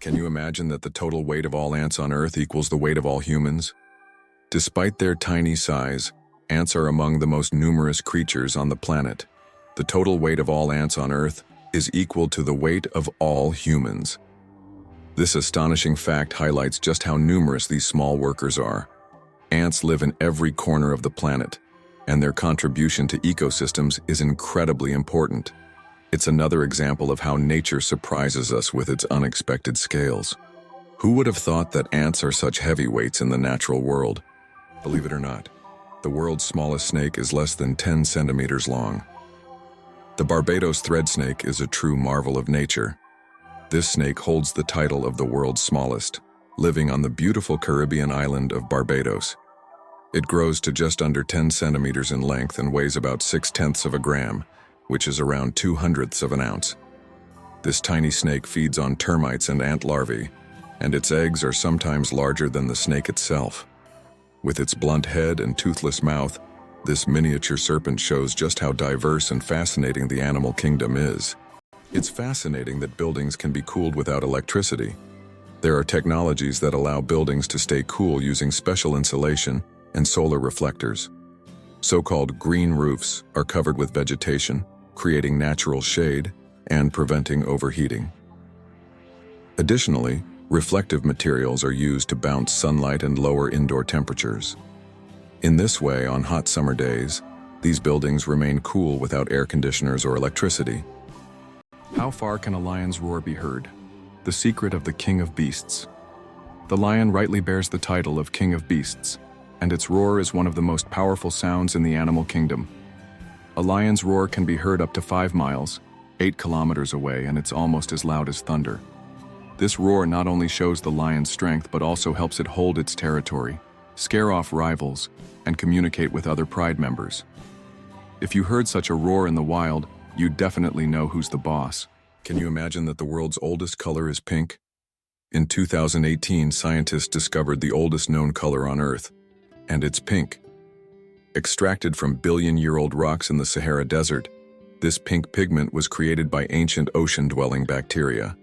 Can you imagine that the total weight of all ants on Earth equals the weight of all humans? Despite their tiny size, ants are among the most numerous creatures on the planet. The total weight of all ants on Earth is equal to the weight of all humans. This astonishing fact highlights just how numerous these small workers are. Ants live in every corner of the planet, and their contribution to ecosystems is incredibly important. It's another example of how nature surprises us with its unexpected scales. Who would have thought that ants are such heavyweights in the natural world? Believe it or not, the world's smallest snake is less than 10 centimeters long. The Barbados thread snake is a true marvel of nature. This snake holds the title of the world's smallest, living on the beautiful Caribbean island of Barbados. It grows to just under 10 centimeters in length and weighs about 6/10 of a gram, which is around 2/100 of an ounce. This tiny snake feeds on termites and ant larvae, and its eggs are sometimes larger than the snake itself. With its blunt head and toothless mouth, this miniature serpent shows just how diverse and fascinating the animal kingdom is. It's fascinating that buildings can be cooled without electricity. There are technologies that allow buildings to stay cool using special insulation and solar reflectors. So-called green roofs are covered with vegetation, creating natural shade and preventing overheating. Additionally, reflective materials are used to bounce sunlight and lower indoor temperatures. In this way, on hot summer days, these buildings remain cool without air conditioners or electricity. How far can a lion's roar be heard? The secret of the king of beasts. The lion rightly bears the title of king of beasts, and its roar is one of the most powerful sounds in the animal kingdom. A lion's roar can be heard up to 5 miles, 8 kilometers away, and it's almost as loud as thunder. This roar not only shows the lion's strength, but also helps it hold its territory, scare off rivals, and communicate with other pride members. If you heard such a roar in the wild, you'd definitely know who's the boss. Can you imagine that the world's oldest color is pink? In 2018, scientists discovered the oldest known color on Earth, and it's pink. Extracted from billion-year-old rocks in the Sahara Desert, this pink pigment was created by ancient ocean-dwelling bacteria.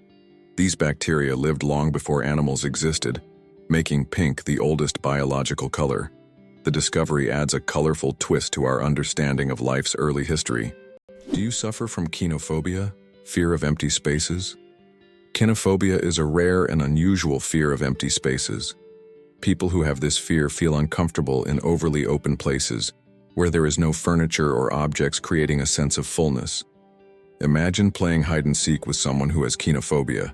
These bacteria lived long before animals existed, making pink the oldest biological color. The discovery adds a colorful twist to our understanding of life's early history. Do you suffer from kinophobia, fear of empty spaces? Kinophobia is a rare and unusual fear of empty spaces. People who have this fear feel uncomfortable in overly open places, where there is no furniture or objects, creating a sense of fullness. Imagine playing hide-and-seek with someone who has kinophobia.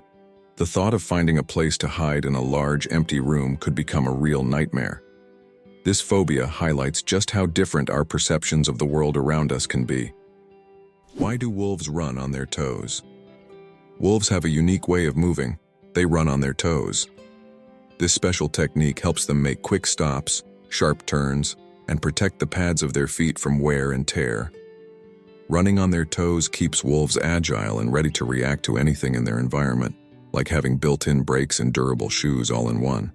The thought of finding a place to hide in a large, empty room could become a real nightmare. This phobia highlights just how different our perceptions of the world around us can be. Why do wolves run on their toes? Wolves have a unique way of moving. They run on their toes. This special technique helps them make quick stops, sharp turns, and protect the pads of their feet from wear and tear. Running on their toes keeps wolves agile and ready to react to anything in their environment, like having built-in brakes and durable shoes all in one.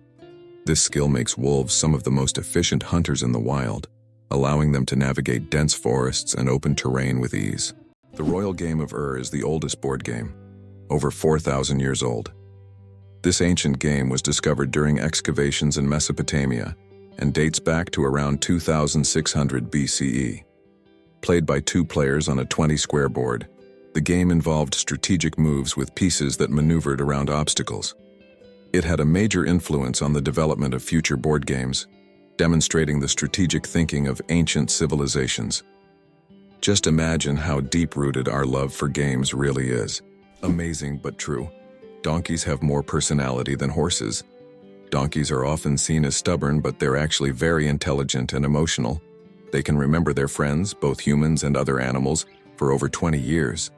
This skill makes wolves some of the most efficient hunters in the wild, allowing them to navigate dense forests and open terrain with ease. The royal game of is the oldest board game, over 4,000 years old. This ancient game was discovered during excavations in Mesopotamia and dates back to around 2600 BCE. Played by 2 players on a 20-square board, the game involved strategic moves with pieces that maneuvered around obstacles. It had a major influence on the development of future board games, demonstrating the strategic thinking of ancient civilizations. Just imagine how deep-rooted our love for games really is. Amazing but true. Donkeys have more personality than horses. Donkeys are often seen as stubborn, but they're actually very intelligent and emotional. They can remember their friends, both humans and other animals, for over 20 years.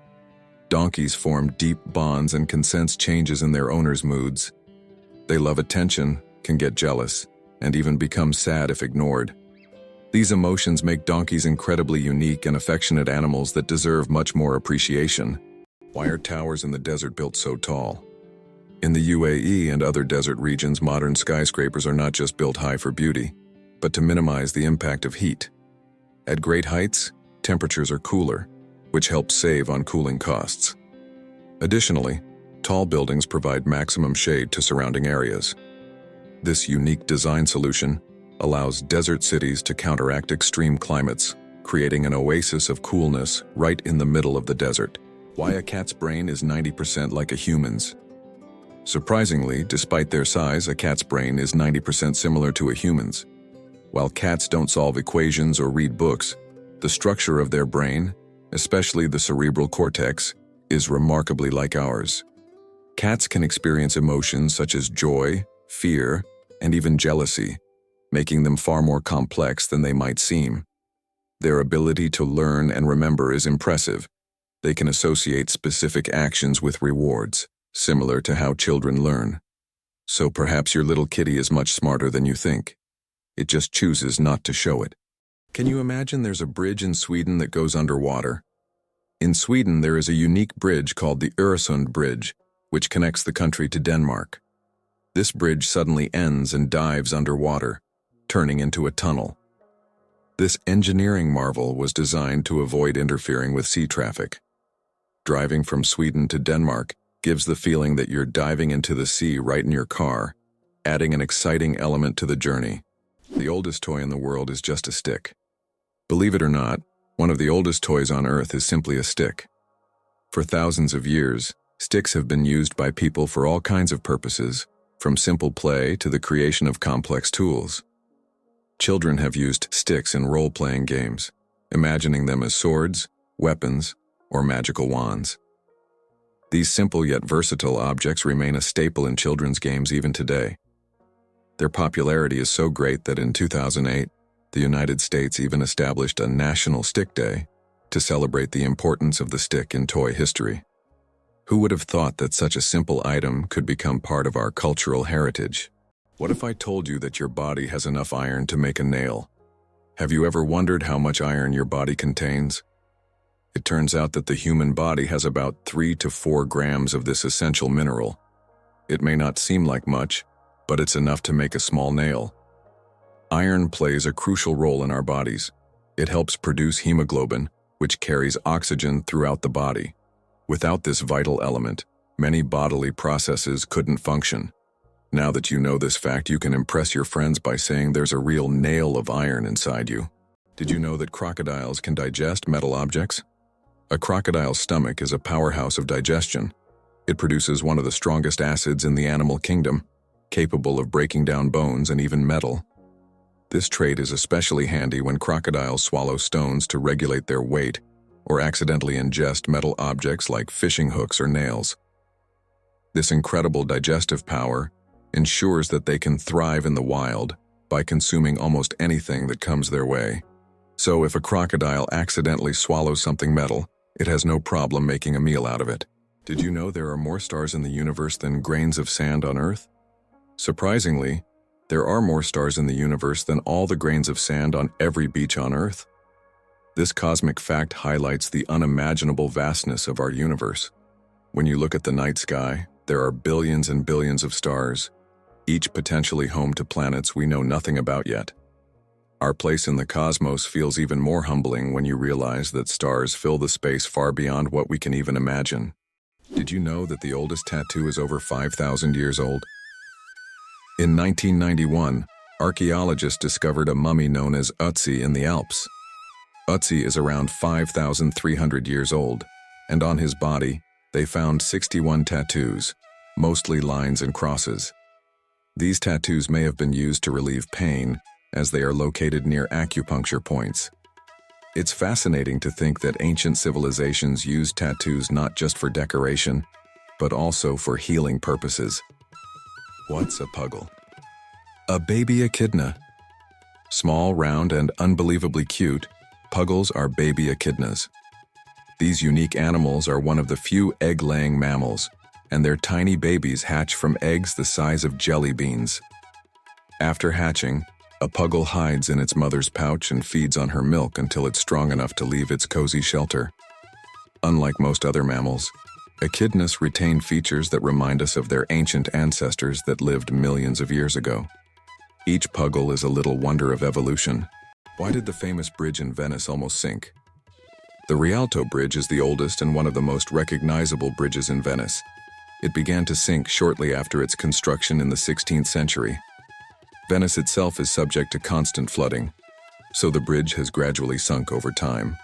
Donkeys form deep bonds and can sense changes in their owners' moods. They love attention, can get jealous, and even become sad if ignored. These emotions make donkeys incredibly unique and affectionate animals that deserve much more appreciation. Why are towers in the desert built so tall? In the UAE and other desert regions, modern skyscrapers are not just built high for beauty, but to minimize the impact of heat. At great heights, temperatures are cooler, which helps save on cooling costs. Additionally, Tall buildings provide maximum shade to surrounding areas. This unique design solution allows desert cities to counteract extreme climates, creating an oasis of coolness right in the middle of the desert. Why a cat's brain is 90% like a human's. Surprisingly, despite their size, a cat's brain is 90% similar to a human's. While cats don't solve equations or read books, the structure of their brain, especially the cerebral cortex, is remarkably like ours. Cats can experience emotions such as joy, fear, and even jealousy, making them far more complex than they might seem. Their ability to learn and remember is impressive. They can associate specific actions with rewards, similar to how children learn. So perhaps your little kitty is much smarter than you think. It just chooses not to show it. Can you imagine there's a bridge in Sweden that goes underwater? In Sweden, there is a unique bridge called the Öresund Bridge, which connects the country to Denmark. This bridge suddenly ends and dives underwater, turning into a tunnel. This engineering marvel was designed to avoid interfering with sea traffic. Driving from Sweden to Denmark gives the feeling that you're diving into the sea right in your car, adding an exciting element to the journey. The oldest toy in the world is just a stick. Believe it or not, one of the oldest toys on Earth is simply a stick. For thousands of years, sticks have been used by people for all kinds of purposes, from simple play to the creation of complex tools. Children have used sticks in role-playing games, imagining them as swords, weapons, or magical wands. These simple yet versatile objects remain a staple in children's games even today. Their popularity is so great that in 2008, the United States even established a National Stick Day to celebrate the importance of the stick in toy history. Who would have thought that such a simple item could become part of our cultural heritage? What if I told you that your body has enough iron to make a nail? Have you ever wondered how much iron your body contains? It turns out that the human body has about 3 to 4 grams of this essential mineral. It may not seem like much, but it's enough to make a small nail. Iron plays a crucial role in our bodies. It helps produce hemoglobin, which carries oxygen throughout the body. Without this vital element, many bodily processes couldn't function. Now that you know this fact, you can impress your friends by saying there's a real nail of iron inside you. Did you know that crocodiles can digest metal objects? A crocodile's stomach is a powerhouse of digestion. It produces one of the strongest acids in the animal kingdom, capable of breaking down bones and even metal. This trait is especially handy when crocodiles swallow stones to regulate their weight or accidentally ingest metal objects like fishing hooks or nails. This incredible digestive power ensures that they can thrive in the wild by consuming almost anything that comes their way. So if a crocodile accidentally swallows something metal, it has no problem making a meal out of it. Did you know there are more stars in the universe than grains of sand on Earth? Surprisingly, there are more stars in the universe than all the grains of sand on every beach on Earth. This cosmic fact highlights the unimaginable vastness of our universe. When you look at the night sky, there are billions and billions of stars, each potentially home to planets we know nothing about yet. Our place in the cosmos feels even more humbling when you realize that stars fill the space far beyond what we can even imagine. Did you know that the oldest tattoo is over 5,000 years old? In 1991, archaeologists discovered a mummy known as Ötzi in the Alps. Ötzi is around 5,300 years old, and on his body, they found 61 tattoos, mostly lines and crosses. These tattoos may have been used to relieve pain, as they are located near acupuncture points. It's fascinating to think that ancient civilizations used tattoos not just for decoration, but also for healing purposes. What's a puggle? A baby echidna. Small, round, and unbelievably cute, puggles are baby echidnas. These unique animals are one of the few egg-laying mammals, and their tiny babies hatch from eggs the size of jelly beans. After hatching, a puggle hides in its mother's pouch and feeds on her milk until it's strong enough to leave its cozy shelter. Unlike most other mammals, echidnas retain features that remind us of their ancient ancestors that lived millions of years ago. Each puggle is a little wonder of evolution. Why did the famous bridge in Venice almost sink? The Rialto Bridge is the oldest and one of the most recognizable bridges in Venice. It began to sink shortly after its construction in the 16th century. Venice itself is subject to constant flooding, so the bridge has gradually sunk over time.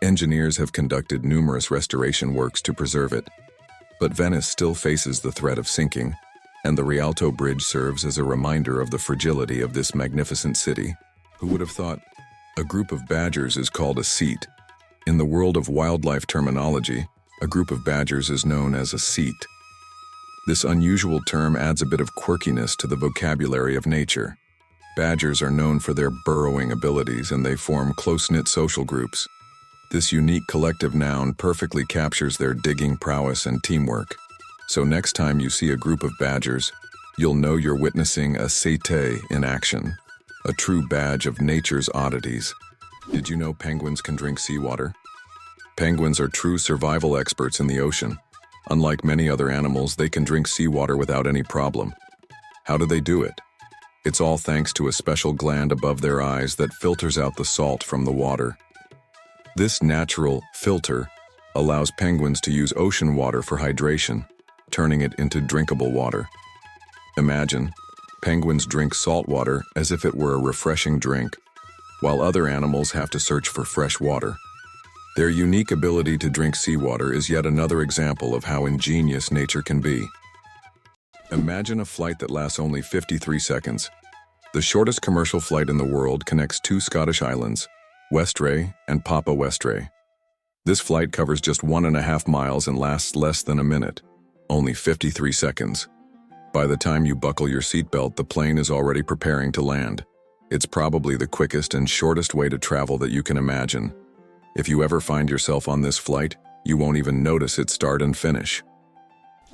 Engineers have conducted numerous restoration works to preserve it, but Venice still faces the threat of sinking, and the Rialto Bridge serves as a reminder of the fragility of this magnificent city. Who would have thought? A group of badgers is called a seat. In the world of wildlife terminology, a group of badgers is known as a seat. This unusual term adds a bit of quirkiness to the vocabulary of nature. Badgers are known for their burrowing abilities, and they form close-knit social groups. This unique collective noun perfectly captures their digging prowess and teamwork. So next time you see a group of badgers, you'll know you're witnessing a cité in action, a true badge of nature's oddities. Did you know penguins can drink seawater? Penguins are true survival experts in the ocean. Unlike many other animals, they can drink seawater without any problem. How do they do it? It's all thanks to a special gland above their eyes that filters out the salt from the water. This natural filter allows penguins to use ocean water for hydration, turning it into drinkable water. Imagine, penguins drink salt water as if it were a refreshing drink, while other animals have to search for fresh water. Their unique ability to drink seawater is yet another example of how ingenious nature can be. Imagine a flight that lasts only 53 seconds. The shortest commercial flight in the world connects two Scottish islands, Westray and Papa Westray. This flight covers just 1.5 miles and lasts less than a minute, only 53 seconds. By the time you buckle your seatbelt, the plane is already preparing to land. It's probably the quickest and shortest way to travel that you can imagine. If you ever find yourself on this flight, you won't even notice its start and finish.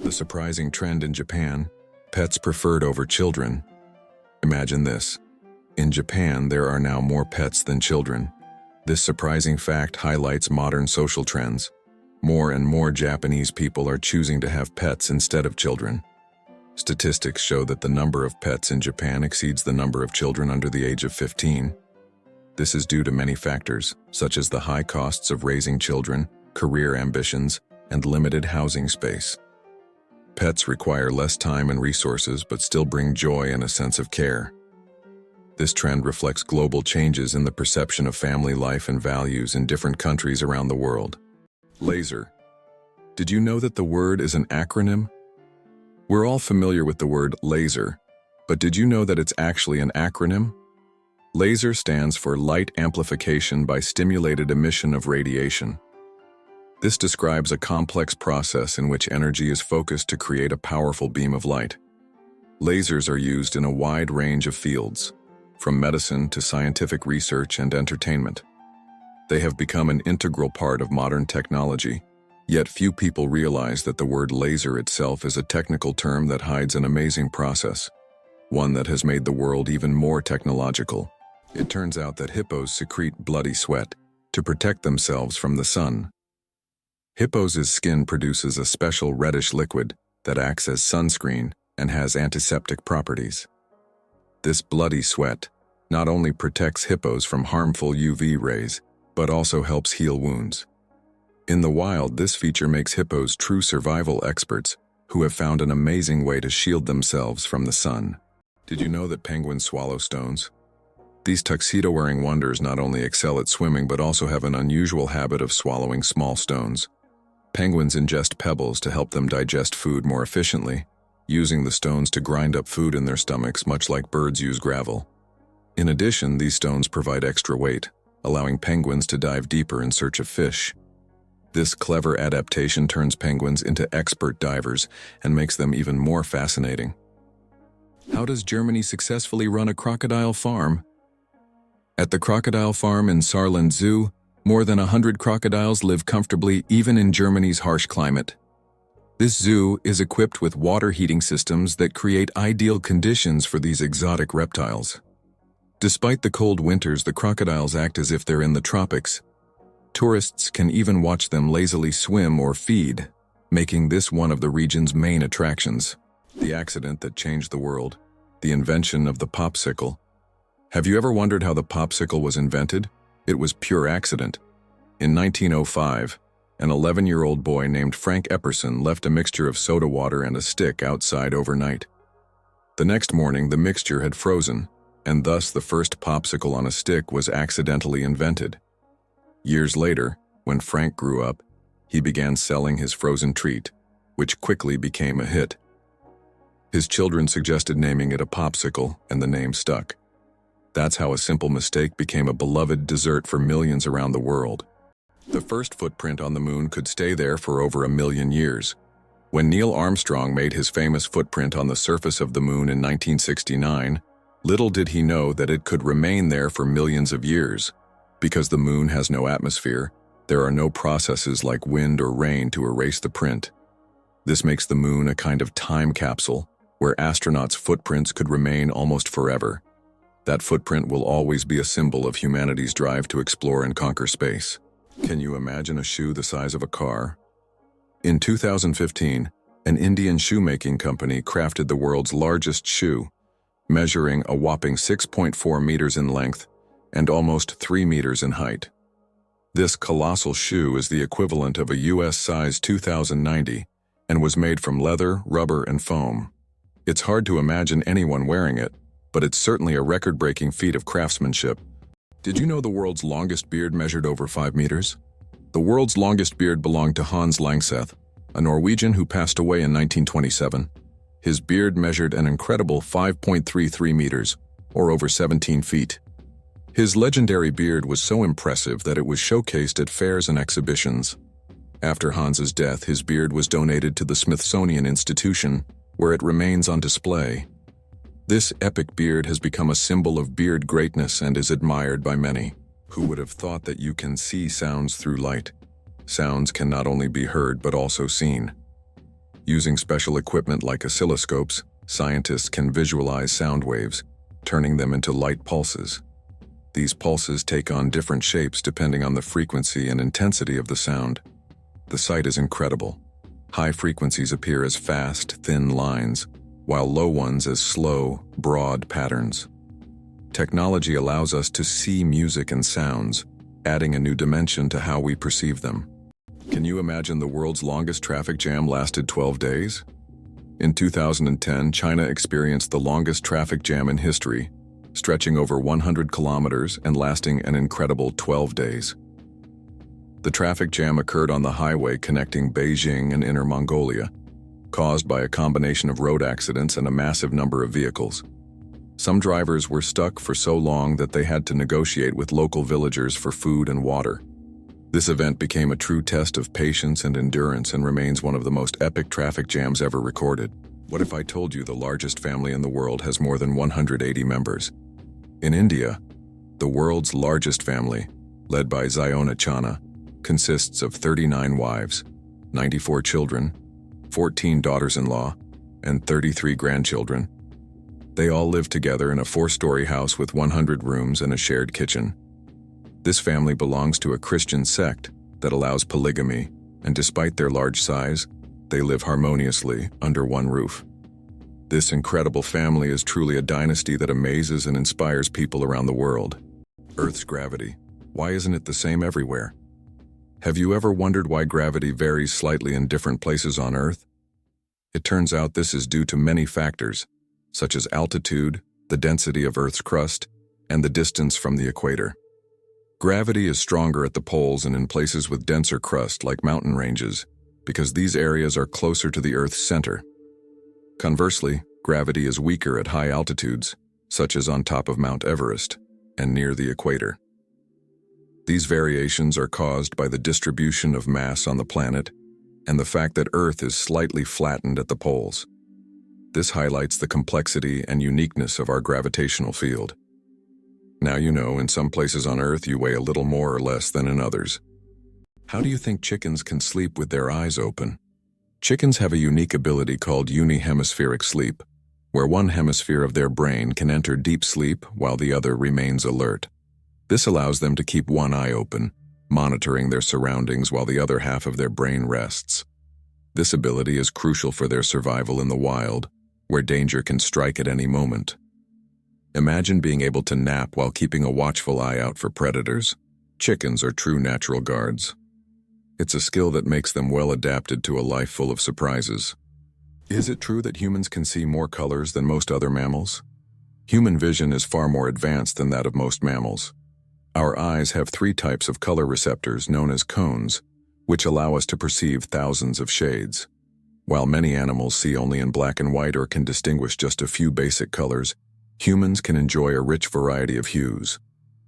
The surprising trend in Japan, pets preferred over children. Imagine this. In Japan, there are now more pets than children. This surprising fact highlights modern social trends. More and more Japanese people are choosing to have pets instead of children. Statistics show that the number of pets in Japan exceeds the number of children under the age of 15. This is due to many factors, such as the high costs of raising children, career ambitions, and limited housing space. Pets require less time and resources but still bring joy and a sense of care. This trend reflects global changes in the perception of family life and values in different countries around the world. Laser. Did you know that the word is an acronym? We're all familiar with the word laser, but did you know that it's actually an acronym? Laser stands for Light Amplification by Stimulated Emission of Radiation. This describes a complex process in which energy is focused to create a powerful beam of light. Lasers are used in a wide range of fields, from medicine to scientific research and entertainment. They have become an integral part of modern technology, yet few people realize that the word laser itself is a technical term that hides an amazing process, one that has made the world even more technological. It turns out that hippos secrete bloody sweat to protect themselves from the sun. Hippos' skin produces a special reddish liquid that acts as sunscreen and has antiseptic properties. This bloody sweat not only protects hippos from harmful UV rays, but also helps heal wounds. In the wild, this feature makes hippos true survival experts who have found an amazing way to shield themselves from the sun. Did you know that penguins swallow stones? These tuxedo-wearing wonders not only excel at swimming but also have an unusual habit of swallowing small stones. Penguins ingest pebbles to help them digest food more efficiently, using the stones to grind up food in their stomachs much like birds use gravel. In addition, these stones provide extra weight, allowing penguins to dive deeper in search of fish. This clever adaptation turns penguins into expert divers and makes them even more fascinating. How does Germany successfully run a crocodile farm? At the crocodile farm in Saarland Zoo, more than 100 crocodiles live comfortably even in Germany's harsh climate. This zoo is equipped with water heating systems that create ideal conditions for these exotic reptiles. Despite the cold winters, the crocodiles act as if they're in the tropics. Tourists can even watch them lazily swim or feed, making this one of the region's main attractions. The accident that changed the world, the invention of the popsicle. Have you ever wondered how the popsicle was invented? It was pure accident. In 1905, an 11-year-old boy named Frank Epperson left a mixture of soda water and a stick outside overnight. The next morning, the mixture had frozen, and thus the first popsicle on a stick was accidentally invented. Years later, when Frank grew up, he began selling his frozen treat, which quickly became a hit. His children suggested naming it a popsicle, and the name stuck. That's how a simple mistake became a beloved dessert for millions around the world. The first footprint on the moon could stay there for over 1 million years. When Neil Armstrong made his famous footprint on the surface of the moon in 1969, little did he know that it could remain there for millions of years. Because the moon has no atmosphere, there are no processes like wind or rain to erase the print. This makes the moon a kind of time capsule, where astronauts' footprints could remain almost forever. That footprint will always be a symbol of humanity's drive to explore and conquer space. Can you imagine a shoe the size of a car? In 2015, an Indian shoemaking company crafted the world's largest shoe, measuring a whopping 6.4 meters in length and almost 3 meters in height. This colossal shoe is the equivalent of a US size 2090 and was made from leather, rubber, and foam. It's hard to imagine anyone wearing it, but it's certainly a record-breaking feat of craftsmanship. Did you know the world's longest beard measured over 5 meters? The world's longest beard belonged to Hans Langseth, a Norwegian who passed away in 1927. His beard measured an incredible 5.33 meters, or over 17 feet. His legendary beard was so impressive that it was showcased at fairs and exhibitions. After Hans's death, his beard was donated to the Smithsonian Institution, where it remains on display. This epic beard has become a symbol of beard greatness and is admired by many. Who would have thought that you can see sounds through light? Sounds can not only be heard but also seen. Using special equipment like oscilloscopes, scientists can visualize sound waves, turning them into light pulses. These pulses take on different shapes depending on the frequency and intensity of the sound. The sight is incredible. High frequencies appear as fast, thin lines, while low ones as slow, broad patterns. Technology allows us to see music and sounds, adding a new dimension to how we perceive them. Can you imagine the world's longest traffic jam lasted 12 days? In 2010, China experienced the longest traffic jam in history, stretching over 100 kilometers and lasting an incredible 12 days. The traffic jam occurred on the highway connecting Beijing and Inner Mongolia, caused by a combination of road accidents and a massive number of vehicles. Some drivers were stuck for so long that they had to negotiate with local villagers for food and water. This event became a true test of patience and endurance and remains one of the most epic traffic jams ever recorded. What if I told you the largest family in the world has more than 180 members? In India, the world's largest family, led by Ziona Chana, consists of 39 wives, 94 children, 14 daughters-in-law, and 33 grandchildren. They all live together in a 4-story house with 100 rooms and a shared kitchen. This family belongs to a Christian sect that allows polygamy, and despite their large size, they live harmoniously under one roof. This incredible family is truly a dynasty that amazes and inspires people around the world. Earth's gravity. Why isn't it the same everywhere? Have you ever wondered why gravity varies slightly in different places on Earth? It turns out this is due to many factors, such as altitude, the density of Earth's crust, and the distance from the equator. Gravity is stronger at the poles and in places with denser crust like mountain ranges, because these areas are closer to the Earth's center. Conversely, gravity is weaker at high altitudes, such as on top of Mount Everest and near the equator. These variations are caused by the distribution of mass on the planet and the fact that Earth is slightly flattened at the poles. This highlights the complexity and uniqueness of our gravitational field. Now you know, in some places on Earth you weigh a little more or less than in others. How do you think chickens can sleep with their eyes open? Chickens have a unique ability called unihemispheric sleep, where one hemisphere of their brain can enter deep sleep while the other remains alert. This allows them to keep one eye open, monitoring their surroundings while the other half of their brain rests. This ability is crucial for their survival in the wild, where danger can strike at any moment. Imagine being able to nap while keeping a watchful eye out for predators. Chickens are true natural guards. It's a skill that makes them well adapted to a life full of surprises. Is it true that humans can see more colors than most other mammals? Human vision is far more advanced than that of most mammals. Our eyes have 3 types of color receptors known as cones, which allow us to perceive thousands of shades. While many animals see only in black and white or can distinguish just a few basic colors, humans can enjoy a rich variety of hues.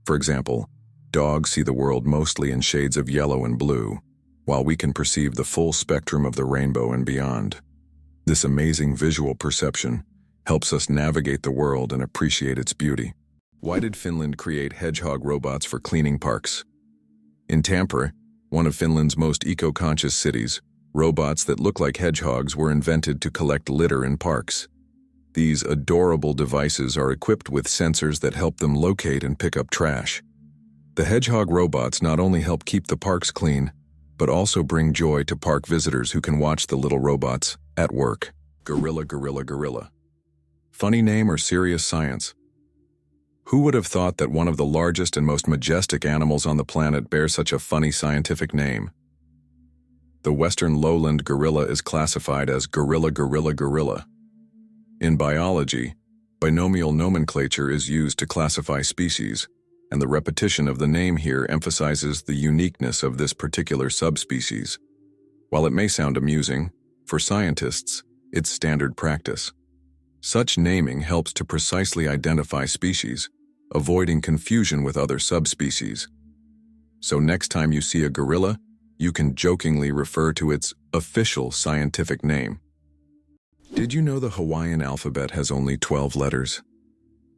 For example, dogs see the world mostly in shades of yellow and blue, while we can perceive the full spectrum of the rainbow and beyond. This amazing visual perception helps us navigate the world and appreciate its beauty. Why did Finland create hedgehog robots for cleaning parks? In Tampere, one of Finland's most eco-conscious cities, robots that look like hedgehogs were invented to collect litter in parks. These adorable devices are equipped with sensors that help them locate and pick up trash. The hedgehog robots not only help keep the parks clean, but also bring joy to park visitors who can watch the little robots at work. Gorilla, gorilla, gorilla. Funny name or serious science? Who would have thought that one of the largest and most majestic animals on the planet bears such a funny scientific name? The western lowland gorilla is classified as gorilla, gorilla, gorilla. In biology, binomial nomenclature is used to classify species, and the repetition of the name here emphasizes the uniqueness of this particular subspecies. While it may sound amusing, for scientists, it's standard practice. Such naming helps to precisely identify species, avoiding confusion with other subspecies. So next time you see a gorilla, you can jokingly refer to its official scientific name. Did you know the Hawaiian alphabet has only 12 letters?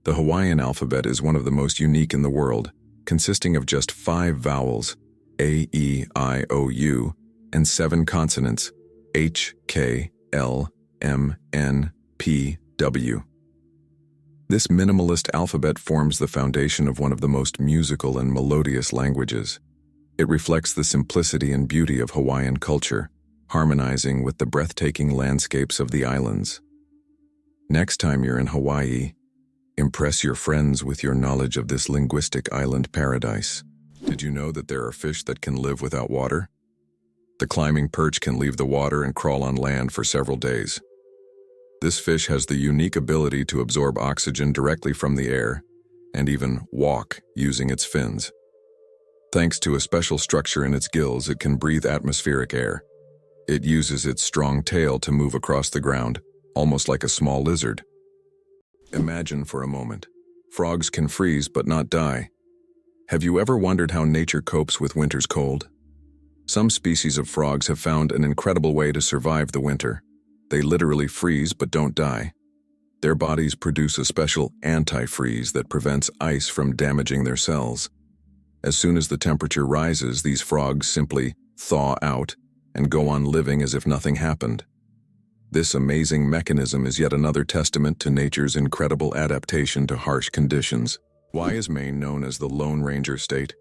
The Hawaiian alphabet is one of the most unique in the world, consisting of just 5 vowels, A, E, I, O, U, and 7 consonants, H, K, L, M, N, P, W. This minimalist alphabet forms the foundation of one of the most musical and melodious languages. It reflects the simplicity and beauty of Hawaiian culture, harmonizing with the breathtaking landscapes of the islands. Next time you're in Hawaii, impress your friends with your knowledge of this linguistic island paradise. Did you know that there are fish that can live without water? The climbing perch can leave the water and crawl on land for several days. This fish has the unique ability to absorb oxygen directly from the air and even walk using its fins. Thanks to a special structure in its gills, it can breathe atmospheric air. It uses its strong tail to move across the ground, almost like a small lizard. Imagine for a moment. Frogs can freeze but not die. Have you ever wondered how nature copes with winter's cold? Some species of frogs have found an incredible way to survive the winter. They literally freeze but don't die. Their bodies produce a special antifreeze that prevents ice from damaging their cells. As soon as the temperature rises, these frogs simply thaw out and go on living as if nothing happened. This amazing mechanism is yet another testament to nature's incredible adaptation to harsh conditions. Why is Maine known as the Lone Ranger State?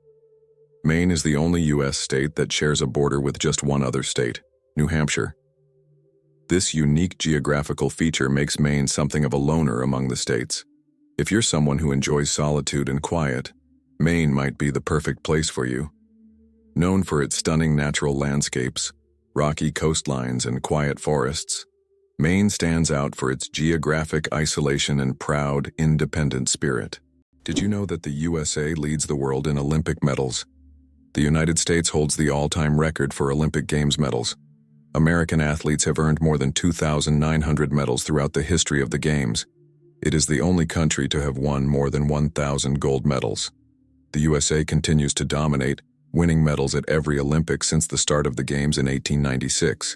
Maine is the only U.S. state that shares a border with just one other state, New Hampshire. This unique geographical feature makes Maine something of a loner among the states. If you're someone who enjoys solitude and quiet, Maine might be the perfect place for you. Known for its stunning natural landscapes, rocky coastlines, and quiet forests, Maine stands out for its geographic isolation and proud, independent spirit. Did you know that the USA leads the world in Olympic medals? The United States holds the all-time record for Olympic Games medals. American athletes have earned more than 2,900 medals throughout the history of the Games. It is the only country to have won more than 1,000 gold medals. The USA continues to dominate, winning medals at every Olympics since the start of the Games in 1896.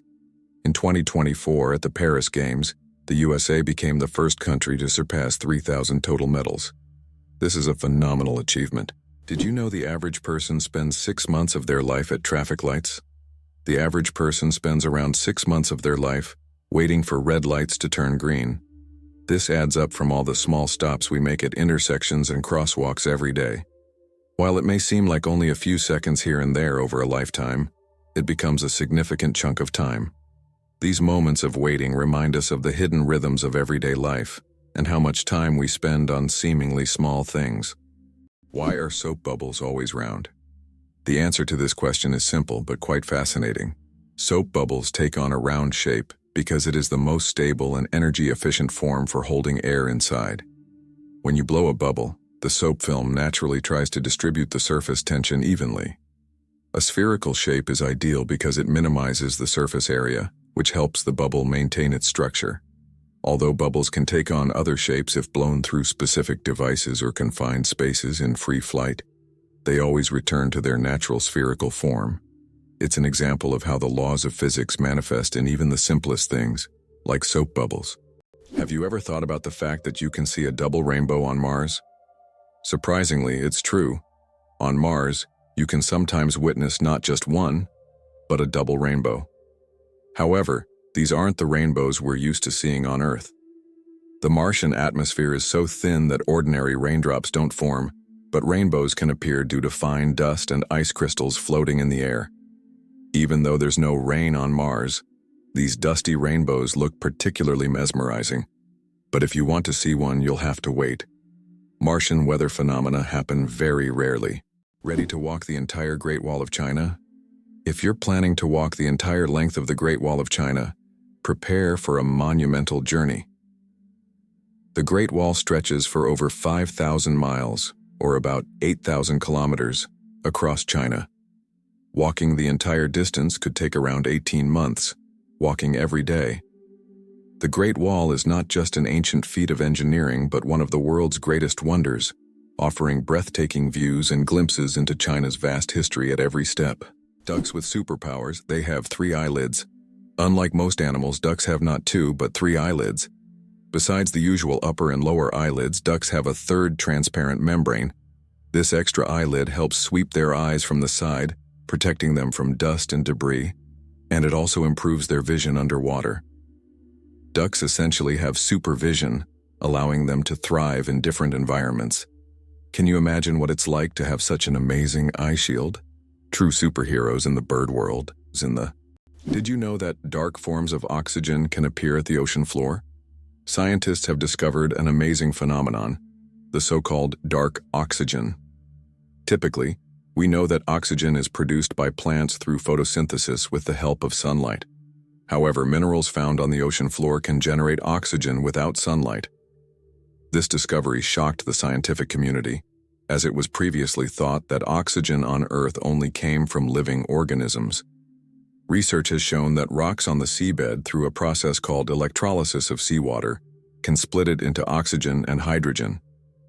In 2024, at the Paris Games, the USA became the first country to surpass 3,000 total medals. This is a phenomenal achievement. Did you know the average person spends 6 months of their life at traffic lights? The average person spends around 6 months of their life waiting for red lights to turn green. This adds up from all the small stops we make at intersections and crosswalks every day. While it may seem like only a few seconds here and there over a lifetime, it becomes a significant chunk of time. These moments of waiting remind us of the hidden rhythms of everyday life and how much time we spend on seemingly small things. Why are soap bubbles always round? The answer to this question is simple but quite fascinating. Soap bubbles take on a round shape because it is the most stable and energy-efficient form for holding air inside. When you blow a bubble, the soap film naturally tries to distribute the surface tension evenly. A spherical shape is ideal because it minimizes the surface area, which helps the bubble maintain its structure. Although bubbles can take on other shapes if blown through specific devices or confined spaces in free flight, they always return to their natural spherical form. It's an example of how the laws of physics manifest in even the simplest things, like soap bubbles. Have you ever thought about the fact that you can see a double rainbow on Mars? Surprisingly, it's true. On Mars, you can sometimes witness not just one, but a double rainbow. However, these aren't the rainbows we're used to seeing on Earth. The Martian atmosphere is so thin that ordinary raindrops don't form, but rainbows can appear due to fine dust and ice crystals floating in the air. Even though there's no rain on Mars, these dusty rainbows look particularly mesmerizing. But if you want to see one, you'll have to wait. Martian weather phenomena happen very rarely. Ready to walk the entire Great Wall of China? If you're planning to walk the entire length of the Great Wall of China, prepare for a monumental journey. The Great Wall stretches for over 5,000 miles, or about 8,000 kilometers, across China. Walking the entire distance could take around 18 months, walking every day. The Great Wall is not just an ancient feat of engineering, but one of the world's greatest wonders, offering breathtaking views and glimpses into China's vast history at every step. Ducks with superpowers, they have 3 eyelids. Unlike most animals, ducks have not 2, but 3 eyelids. Besides the usual upper and lower eyelids, ducks have a third transparent membrane. This extra eyelid helps sweep their eyes from the side, protecting them from dust and debris, and it also improves their vision underwater. Ducks essentially have supervision, allowing them to thrive in different environments. Can you imagine what it's like to have such an amazing eye shield? True superheroes in the bird world. Did you know that dark forms of oxygen can appear at the ocean floor? Scientists have discovered an amazing phenomenon, the so-called dark oxygen. Typically, we know that oxygen is produced by plants through photosynthesis with the help of sunlight. However, minerals found on the ocean floor can generate oxygen without sunlight. This discovery shocked the scientific community, as it was previously thought that oxygen on Earth only came from living organisms. Research has shown that rocks on the seabed, through a process called electrolysis of seawater, can split it into oxygen and hydrogen.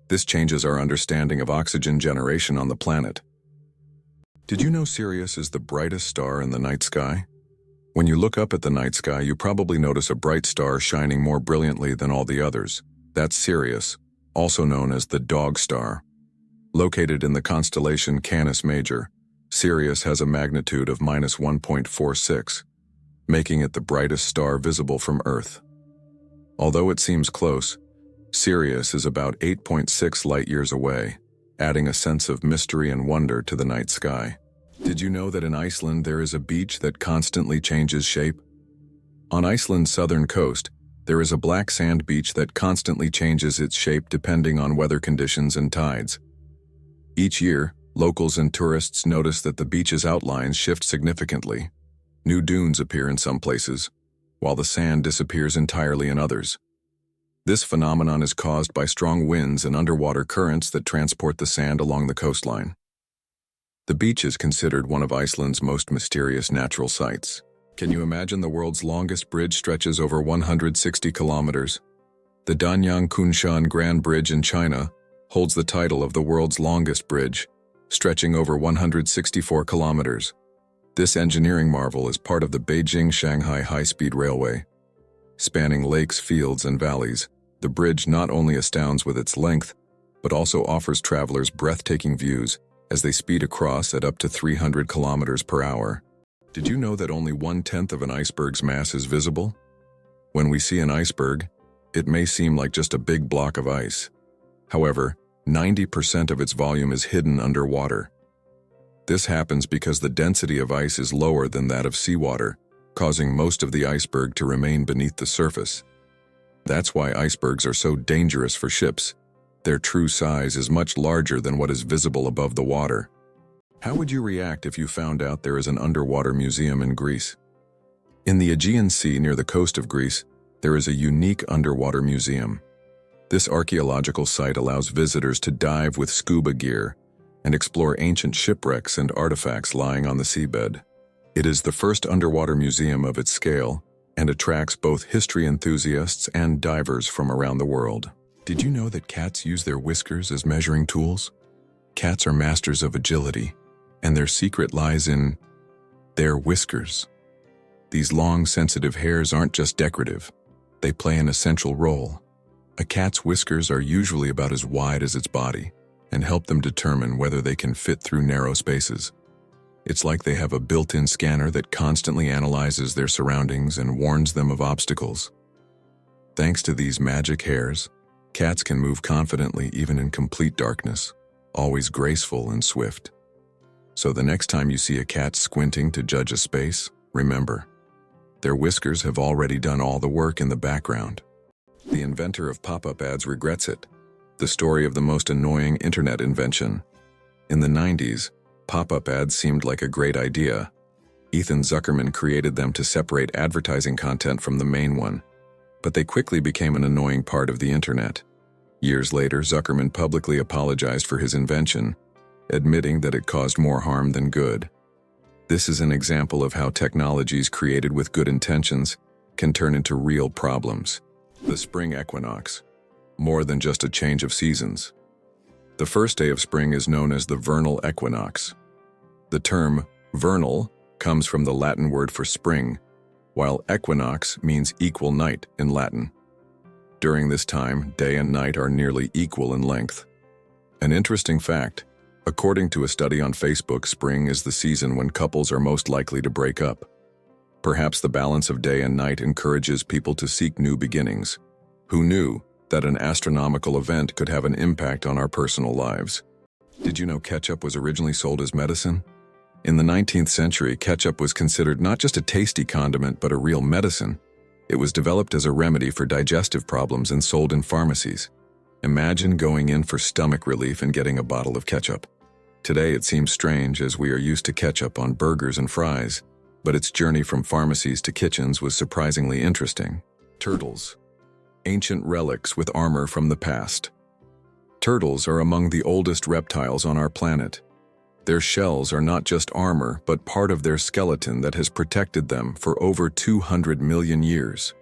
This changes our understanding of oxygen generation on the planet. Did you know Sirius is the brightest star in the night sky? When you look up at the night sky, you probably notice a bright star shining more brilliantly than all the others. That's Sirius, also known as the Dog Star. Located in the constellation Canis Major, Sirius has a magnitude of -1.46, making it the brightest star visible from Earth. Although it seems close, Sirius is about 8.6 light-years away, adding a sense of mystery and wonder to the night sky. Did you know that in Iceland there is a beach that constantly changes shape? On Iceland's southern coast, there is a black sand beach that constantly changes its shape depending on weather conditions and tides. Each year, locals and tourists notice that the beach's outlines shift significantly. New dunes appear in some places, while the sand disappears entirely in others. This phenomenon is caused by strong winds and underwater currents that transport the sand along the coastline. The beach is considered one of Iceland's most mysterious natural sights. Can you imagine the world's longest bridge stretches over 160 kilometers? The Danyang Kunshan Grand Bridge in China holds the title of the world's longest bridge, stretching over 164 kilometers. This engineering marvel is part of the Beijing-Shanghai high-speed railway. Spanning lakes, fields, and valleys, the bridge not only astounds with its length, but also offers travelers breathtaking views as they speed across at up to 300 kilometers per hour. Did you know that only 1/10 of an iceberg's mass is visible? When we see an iceberg, it may seem like just a big block of ice. However, 90% of its volume is hidden underwater. This happens because the density of ice is lower than that of seawater, causing most of the iceberg to remain beneath the surface. That's why icebergs are so dangerous for ships. Their true size is much larger than what is visible above the water. How would you react if you found out there is an underwater museum in Greece? In the Aegean Sea near the coast of Greece, there is a unique underwater museum. This archaeological site allows visitors to dive with scuba gear and explore ancient shipwrecks and artifacts lying on the seabed. It is the first underwater museum of its scale and attracts both history enthusiasts and divers from around the world. Did you know that cats use their whiskers as measuring tools? Cats are masters of agility, and their secret lies in their whiskers. These long, sensitive hairs aren't just decorative. They play an essential role. A cat's whiskers are usually about as wide as its body and help them determine whether they can fit through narrow spaces. It's like they have a built-in scanner that constantly analyzes their surroundings and warns them of obstacles. Thanks to these magic hairs, cats can move confidently even in complete darkness, always graceful and swift. So the next time you see a cat squinting to judge a space, remember, their whiskers have already done all the work in the background. The inventor of pop-up ads regrets it. The story of the most annoying internet invention. In the 90s, pop-up ads seemed like a great idea. Ethan Zuckerman created them to separate advertising content from the main one, but they quickly became an annoying part of the internet. Years later, Zuckerman publicly apologized for his invention, admitting that it caused more harm than good. This is an example of how technologies created with good intentions can turn into real problems. The spring equinox. More than just a change of seasons. The first day of spring is known as the vernal equinox. The term vernal comes from the Latin word for spring, while equinox means equal night in Latin. During this time, day and night are nearly equal in length. An interesting fact, according to a study on Facebook, spring is the season when couples are most likely to break up. Perhaps the balance of day and night encourages people to seek new beginnings. Who knew that an astronomical event could have an impact on our personal lives? Did you know ketchup was originally sold as medicine? In the 19th century, ketchup was considered not just a tasty condiment but a real medicine. It was developed as a remedy for digestive problems and sold in pharmacies. Imagine going in for stomach relief and getting a bottle of ketchup. Today it seems strange as we are used to ketchup on burgers and fries, but its journey from pharmacies to kitchens was surprisingly interesting. Turtles. Ancient relics with armor from the past. Turtles are among the oldest reptiles on our planet. Their shells are not just armor, but part of their skeleton that has protected them for over 200 million years.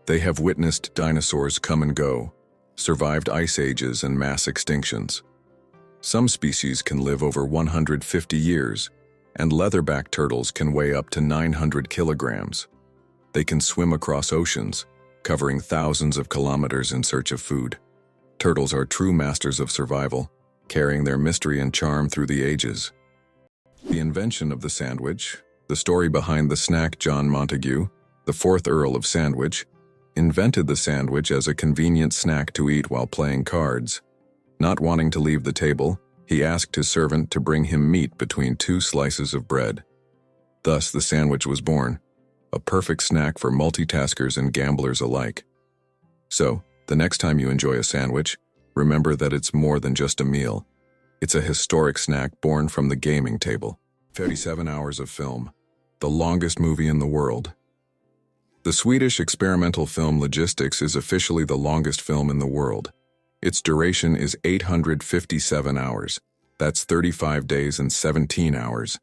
They have witnessed dinosaurs come and go, survived ice ages and mass extinctions. Some species can live over 150 years, and leatherback turtles can weigh up to 900 kilograms. They can swim across oceans, covering thousands of kilometers in search of food. Turtles are true masters of survival, carrying their mystery and charm through the ages. The invention of the sandwich, the story behind the snack. John Montagu, the 4th Earl of Sandwich, invented the sandwich as a convenient snack to eat while playing cards. Not wanting to leave the table, he asked his servant to bring him meat between 2 slices of bread. Thus the sandwich was born, a perfect snack for multitaskers and gamblers alike. So, the next time you enjoy a sandwich, remember that it's more than just a meal. It's a historic snack born from the gaming table. 37 hours of film, the longest movie in the world. The Swedish experimental film Logistics is officially the longest film in the world. Its duration is 857 hours. That's 35 days and 17 hours.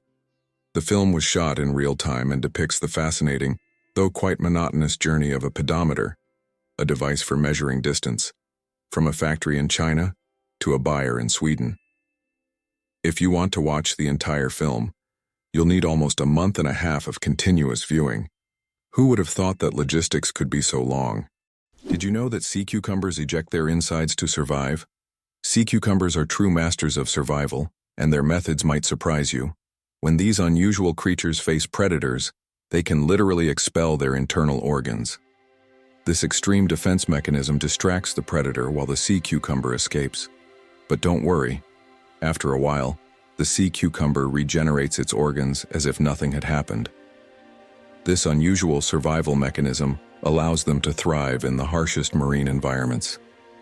The film was shot in real time and depicts the fascinating, though quite monotonous journey of a pedometer, a device for measuring distance, from a factory in China to a buyer in Sweden. If you want to watch the entire film, you'll need almost a month and a half of continuous viewing. Who would have thought that logistics could be so long? Did you know that sea cucumbers eject their insides to survive? Sea cucumbers are true masters of survival, and their methods might surprise you. When these unusual creatures face predators, they can literally expel their internal organs. This extreme defense mechanism distracts the predator while the sea cucumber escapes. But don't worry. After a while, the sea cucumber regenerates its organs as if nothing had happened. This unusual survival mechanism allows them to thrive in the harshest marine environments,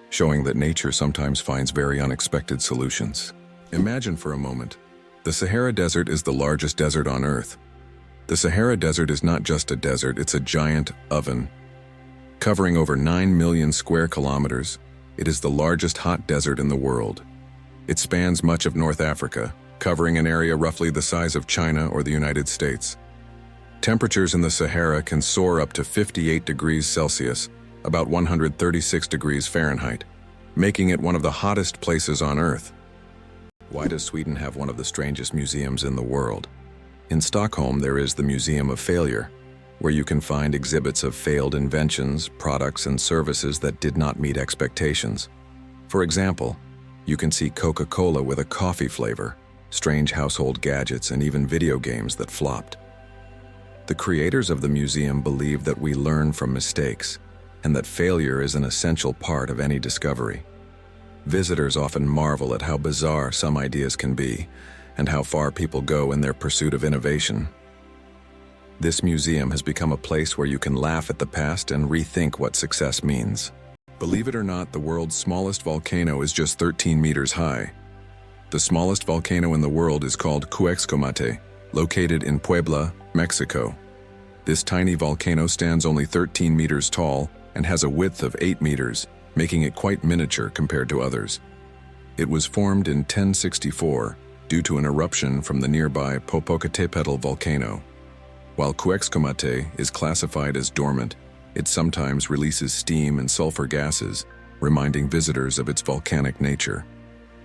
showing that nature sometimes finds very unexpected solutions. Imagine for a moment, The Sahara Desert is the largest desert on Earth. The Sahara Desert is not just a desert, it's a giant oven. Covering over 9 million square kilometers, it is the largest hot desert in the world. It spans much of North Africa, covering an area roughly the size of China or the United States. Temperatures in the Sahara can soar up to 58 degrees Celsius, about 136 degrees Fahrenheit, making it one of the hottest places on Earth. Why does Sweden have one of the strangest museums in the world? In Stockholm, there is the Museum of Failure, where you can find exhibits of failed inventions, products, and services that did not meet expectations. For example, you can see Coca-Cola with a coffee flavor, strange household gadgets, and even video games that flopped. The creators of the museum believe that we learn from mistakes, and that failure is an essential part of any discovery. Visitors often marvel at how bizarre some ideas can be, and how far people go in their pursuit of innovation. This museum has become a place where you can laugh at the past and rethink what success means. Believe it or not, the world's smallest volcano is just 13 meters high. The smallest volcano in the world is called Cuexcomate, located in Puebla, Mexico. This tiny volcano stands only 13 meters tall and has a width of 8 meters, making it quite miniature compared to others. It was formed in 1064 due to an eruption from the nearby Popocatépetl volcano. While Cuexcomate is classified as dormant, it sometimes releases steam and sulfur gases, reminding visitors of its volcanic nature.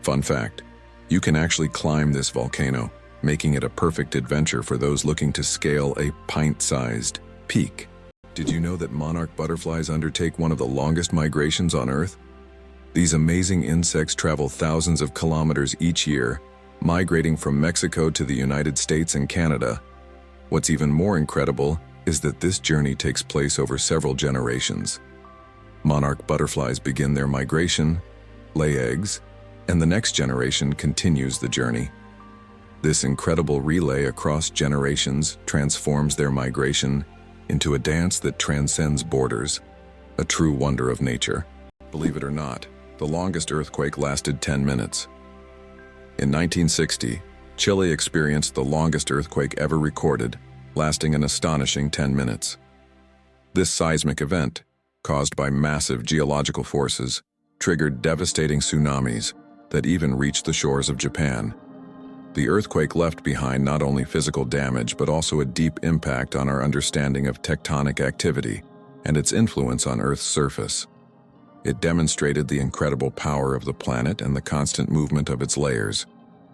Fun fact, you can actually climb this volcano, making it a perfect adventure for those looking to scale a pint-sized peak. Did you know that monarch butterflies undertake one of the longest migrations on Earth? These amazing insects travel thousands of kilometers each year, migrating from Mexico to the United States and Canada. What's even more incredible is that this journey takes place over several generations. Monarch butterflies begin their migration, lay eggs, and the next generation continues the journey. This incredible relay across generations transforms their migration into a dance that transcends borders, a true wonder of nature. Believe it or not, the longest earthquake lasted 10 minutes. In 1960, Chile experienced the longest earthquake ever recorded, lasting an astonishing 10 minutes. This seismic event, caused by massive geological forces, triggered devastating tsunamis that even reached the shores of Japan. The earthquake left behind not only physical damage but also a deep impact on our understanding of tectonic activity and its influence on Earth's surface. It demonstrated the incredible power of the planet and the constant movement of its layers,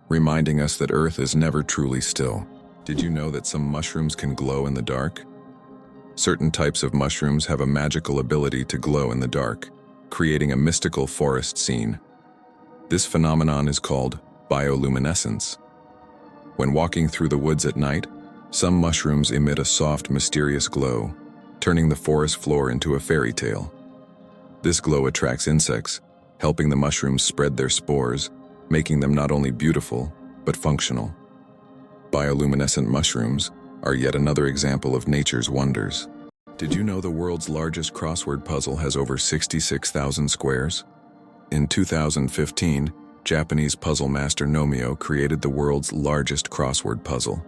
reminding us that Earth is never truly still. Did you know that some mushrooms can glow in the dark? Certain types of mushrooms have a magical ability to glow in the dark, creating a mystical forest scene. This phenomenon is called bioluminescence. When walking through the woods at night, some mushrooms emit a soft, mysterious glow, turning the forest floor into a fairy tale. This glow attracts insects, helping the mushrooms spread their spores, making them not only beautiful, but functional. Bioluminescent mushrooms are yet another example of nature's wonders. Did you know the world's largest crossword puzzle has over 66,000 squares? In 2015, Japanese puzzle master Nomio created the world's largest crossword puzzle.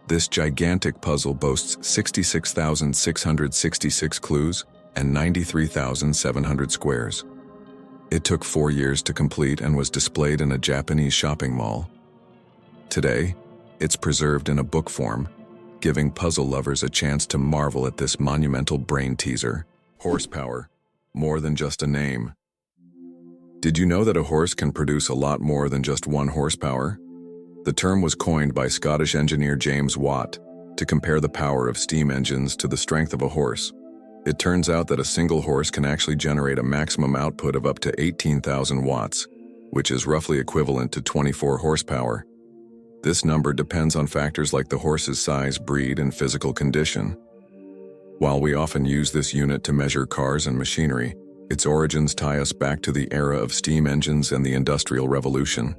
This gigantic puzzle boasts 66,666 clues and 93,700 squares. It took 4 years to complete and was displayed in a Japanese shopping mall. Today, it's preserved in a book form, giving puzzle lovers a chance to marvel at this monumental brain teaser. Horsepower, more than just a name. Did you know that a horse can produce a lot more than just 1 horsepower? The term was coined by Scottish engineer James Watt to compare the power of steam engines to the strength of a horse. It turns out that a single horse can actually generate a maximum output of up to 18,000 watts, which is roughly equivalent to 24 horsepower. This number depends on factors like the horse's size, breed, and physical condition. While we often use this unit to measure cars and machinery, its origins tie us back to the era of steam engines and the Industrial Revolution.